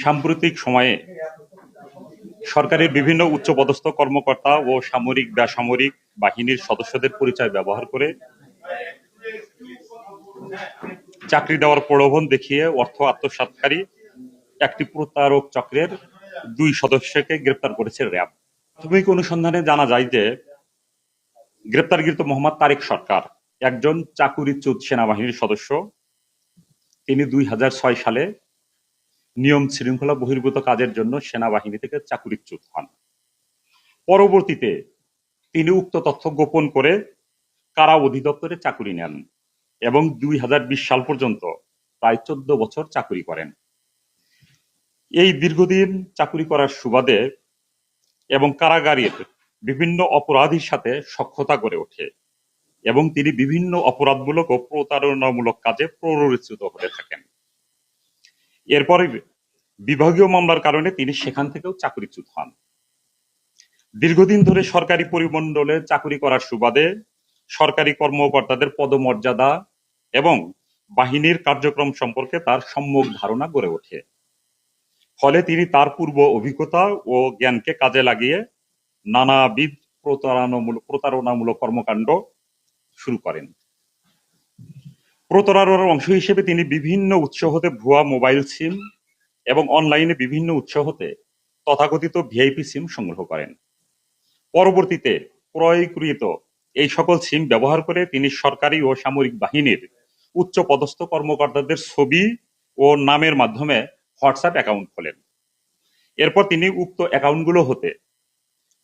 সাম্প্রতিক সময়ে সরকারের বিভিন্ন উচ্চপদস্থ কর্মকর্তা ও সামরিক বেসামরিক বাহিনীর সদস্যদের পরিচয় ব্যবহার করে চাকরি দেওয়ার প্রলোভন দেখিয়ে অর্থ আত্মসাৎকারী একটি প্রতারক চক্রের 2 সদস্যকে গ্রেপ্তার করেছে র্যাব। প্রাথমিক অনুসন্ধানে জানা যায় যে গ্রেপ্তারকৃত মোহাম্মদ তারেক সরকার একজন চাকুরিচ্যুত সেনাবাহিনীর সদস্য। তিনি 2006 সালে নিয়ম শৃঙ্খলা বহির্ভূত কাজের জন্য সেনাবাহিনী থেকে চাকুরিচ্যুত হন। পরবর্তীতে তিনি উক্ত তথ্য গোপন করে কারা অধিদপ্তরে চাকুরি নেন এবং 2020 সাল পর্যন্ত প্রায় 14 বছর চাকুরি করেন। এই দীর্ঘদিন চাকুরি করার সুবাদে এবং কারাগারের বিভিন্ন অপরাধীর সাথে সখ্যতা গড়ে ওঠে এবং তিনি বিভিন্ন অপরাধমূলক ও প্রতারণামূলক কাজে প্ররোচিত হতে থাকেন। এরপরে বিভাগীয় মামলার কারণে তিনি সেখান থেকেও চাকুরিচ্যুত হন। দীর্ঘদিন ধরে সরকারি পরিমণ্ডলে চাকুরি করার সুবাদে সরকারি কর্মকর্তাদের পদমর্যাদা এবং বাহিনীর কার্যক্রম সম্পর্কে তার সম্যক ধারণা গড়ে ওঠে। ফলে তিনি তার পূর্ব অভিজ্ঞতা ও জ্ঞানকে কাজে লাগিয়ে নানাবিধ প্রতারণামূলক কর্মকাণ্ড শুরু করেন। প্রতারণার অংশ হিসেবে তিনি বিভিন্ন উৎস হতে ভুয়া মোবাইল সিম এবং অনলাইনে বিভিন্ন উৎস হতে তথাকথিত ভিআইপি সিম সংগ্রহ করেন। পরবর্তীতে ক্রয়কৃত এই সকল সিম ব্যবহার করে তিনি সরকারি ও সামরিক বাহিনীর উচ্চ পদস্থ কর্মকর্তাদের ছবি ও নামের মাধ্যমে হোয়াটসঅ্যাপ অ্যাকাউন্ট খোলেন। এরপর তিনি উক্ত অ্যাকাউন্টগুলো হতে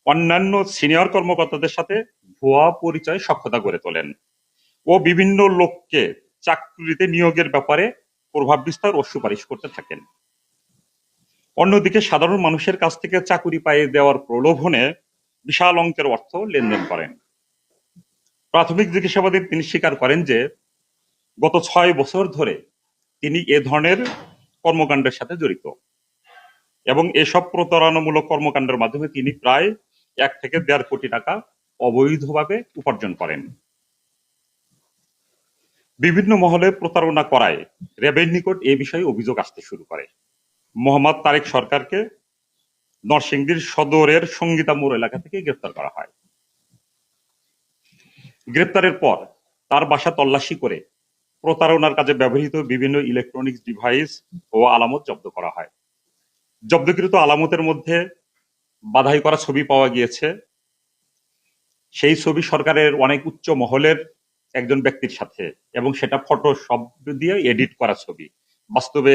অন্যান্য সিনিয়র কর্মকর্তাদের সাথে ভুয়া পরিচয় সখ্যতা গড়ে তোলেন ও বিভিন্ন লোককে চাকরিতে নিয়োগের ব্যাপারে প্রভাব বিস্তার ও সুপারিশ করতে থাকেন। অন্যদিকে সাধারণ মানুষের কাছ থেকে চাকুরি পাইয়ে দেওয়ার প্রলোভনে বিশাল অঙ্কের অর্থ লেনদেন করেন। প্রাথমিক জিজ্ঞাসাবাদে তিনি স্বীকার করেন যে গত 6 বছর ধরে তিনি এ ধরনের কর্মকাণ্ডের সাথে জড়িত এবং এসব প্রতারণামূলক কর্মকাণ্ডের মাধ্যমে তিনি প্রায় 1 থেকে 1.5 কোটি টাকা অবৈধভাবে উপার্জন করেন। বিভিন্ন মহলে প্রতারণা করায় র্যাবের নিকট এ বিষয়ে অভিযোগ আসতে শুরু করে। মোহাম্মদ তারেক সরকারকে নরসিংদীর সদরের সঙ্গীতা মোড় এলাকা থেকে গ্রেপ্তার করা হয়। গ্রেপ্তারের পর তার বাসা তল্লাশি করে প্রতারণার কাজে ব্যবহৃত বিভিন্ন ইলেকট্রনিক্স ডিভাইস ও আলামত জব্দ করা হয়। জব্দকৃত আলামতের মধ্যে বাধাই করা ছবি পাওয়া গিয়েছে। সেই ছবি সরকারের অনেক উচ্চ মহলের একজন ব্যক্তির সাথে এবং সেটা ফটোশপ দিয়ে এডিট করা ছবি। বাস্তবে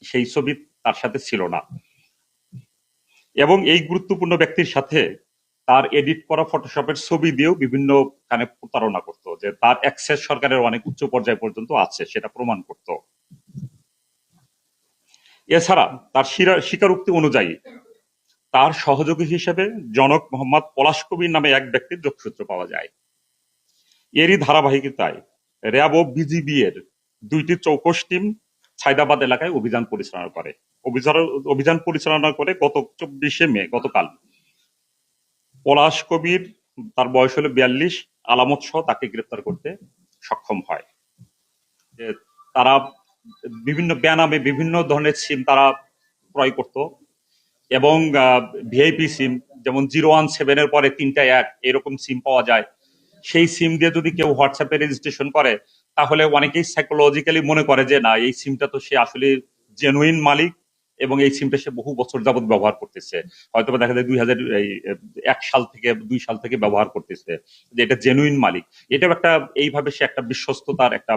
সেই ছবি তার সাথে ছিল না এবং এই গুরুত্বপূর্ণ ব্যক্তির সাথে তার এডিট করা ফটোশপের ছবি দিয়েও বিভিন্ন কানে প্রতারণা করতো যে তার অ্যাক্সেস সরকারের অনেক উচ্চ পর্যায় পর্যন্ত আছে সেটা প্রমাণ করত। এছাড়া তার স্বীকারোক্তি অনুযায়ী তার সহযোগী হিসেবে জনক মোহাম্মদ পলাশ কবির নামে এক ব্যক্তির যোগসূত্র পাওয়া যায়। এরই ধারাবাহিকতায় র্যাব ও বিজিবি এর 2টি চৌকস টিম ছাইদাবাদ এলাকায় অভিযান পরিচালনা করে। অভিযান পরিচালনা করে গত 24শে মে গতকাল পলাশ কবির, তার বয়স হলো 42, আলামত সহ তাকে গ্রেপ্তার করতে সক্ষম হয়। তারা বিভিন্ন বেনামে বিভিন্ন ধরনের সিম তারা ক্রয় করত এবং ভিআইপি সিম যেমন 017 এর পরে 3টা 1 এরকম সিম পাওয়া যায়। সেই সিম দিয়ে যদি কেউ হোয়াটসঅ্যাপে রেজিস্ট্রেশন করে তাহলে অনেকেই সাইকোলজিক্যালি মনে করে যে না, এই সিমটা তো সে আসলে জেনুইন মালিক এবং এই সিমটা সে বহু বছর যাবত ব্যবহার করতেছে। হয়তো দেখা যায় 2001 সাল থেকে 2 সাল থেকে ব্যবহার করতেছে, যে এটা জেনুইন মালিক। এটাও একটা এইভাবে সে একটা বিশ্বস্ততার একটা